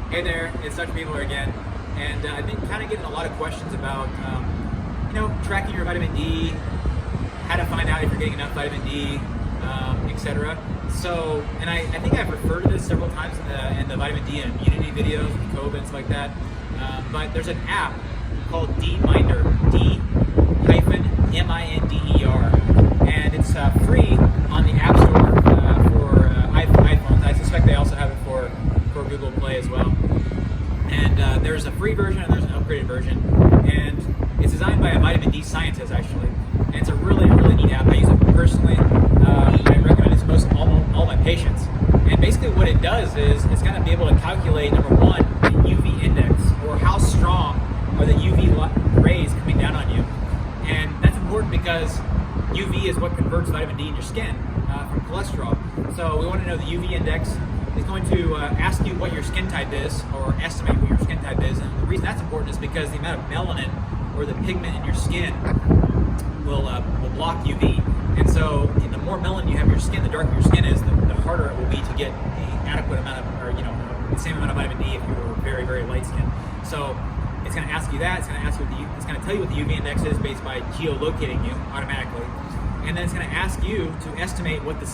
Hey there, it's Dr. Beebler again, and I've been kind of getting a lot of questions about, tracking your vitamin D, how to find out if you're getting enough vitamin D, etc. So, and I think I've referred to this several times in the vitamin D and immunity videos, with COVID and stuff like that. But there's an app called DMinder, D-Minder, and it's free on the App Store for iPhones. I suspect they also have it for Google Play as well. And there's a free version and there's an upgraded version, and it's designed by a vitamin D scientist actually. And it's a really, really neat app. I use it personally. I recommend it to most all my patients. And basically what it does is it's going to be able to calculate, number one, the UV index, or how strong are the UV rays coming down on you. And that's important because UV is what converts vitamin D in your skin from cholesterol. So we want to know the UV index. It's going to ask you what your skin type is, or estimate what your skin type is. And the reason that's important is because the amount of melanin, or the pigment in your skin, will block UV. And so the more melanin you have in your skin, the darker your skin is, the harder it will be to get the adequate amount of, or the same amount of vitamin D if you were very, very light skinned. So it's going to ask you that. It's going to ask you it's going to tell you what the UV index is based by geolocating you automatically. And then it's going to ask you to estimate what the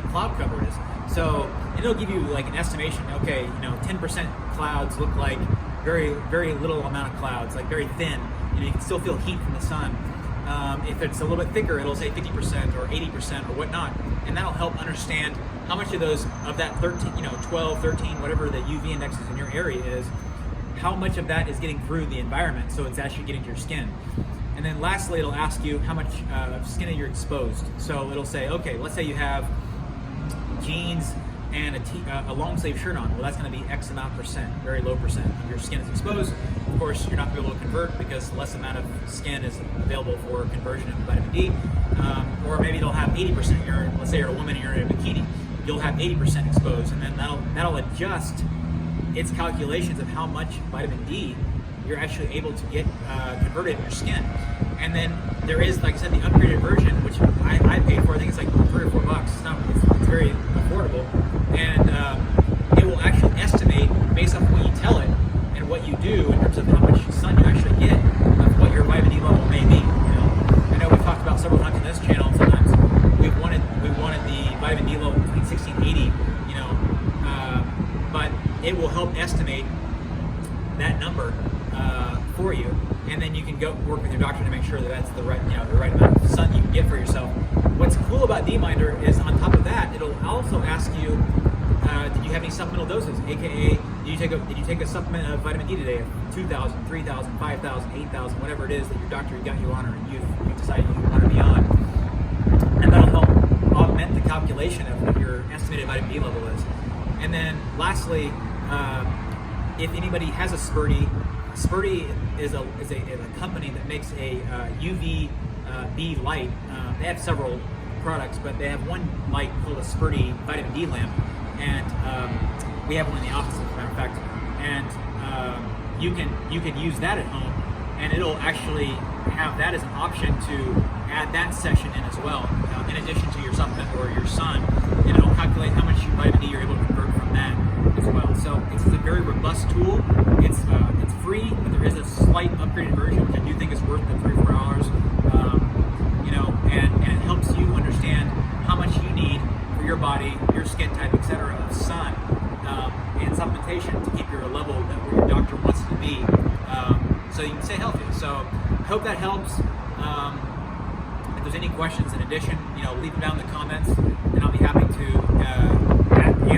cloud cover is. So, and it'll give you like an estimation. Okay, 10% clouds look like very, very little amount of clouds, like very thin. You can still feel heat from the sun. If it's a little bit thicker, it'll say 50% or 80% or whatnot, and that'll help understand how much of that 13, 12, 13, whatever the UV index is in your area is, how much of that is getting through the environment, so it's actually getting to your skin. And then lastly, it'll ask you how much skin you're exposed. So it'll say, okay, let's say you have jeans and a long sleeve shirt on. Well, that's going to be X amount percent, very low percent of your skin is exposed. Of course, you're not going to be able to convert because less amount of skin is available for conversion of vitamin D. Or maybe it'll have 80%. Let's say you're a woman and you're in a bikini, you'll have 80% exposed, and then that'll adjust its calculations of how much vitamin D you're actually able to get converted in your skin. And then there is, like I said, the upgraded version, which I paid for. I think it's like $3 or $4. It's very affordable, and it will actually estimate based off what you tell it and what you do in terms of how much sun you actually get, of what your vitamin D level may be. I know we've talked about several times on this channel. And sometimes we wanted the vitamin D level between 60 and 80. But it will help estimate that number for you, and then you can go work with your doctor to make sure that that's the right amount of sun you can get for yourself. What's cool about DMinder is, on top of that, it'll also ask you, did you have any supplemental doses? AKA, did you take a supplement of vitamin D today? 2,000, 3,000, 5,000, 8,000, whatever it is that your doctor got you on, or you've decided you want to be on, and that'll help augment the calculation of what your estimated vitamin D level is. And then lastly, if anybody has a Sporty is a company that makes a UV B light. They have several products, but they have one light called a Sporty vitamin D lamp, and we have one in the office, as a matter of fact. And you can use that at home, and it'll actually have that as an option to add that session in as well, in addition to your supplement or your sun, and it'll calculate how much vitamin D you're able to convert from that as well. So it's a very robust tool. It's free, but there is a slight upgraded version, which I do think is worth the $3 or $4. And it helps you understand how much you need for your body, your skin type, etc., of sun and supplementation to keep your level where your doctor wants it to be, so you can stay healthy. So I hope that helps. If there's any questions in addition, leave them down in the comments, and I'll be happy to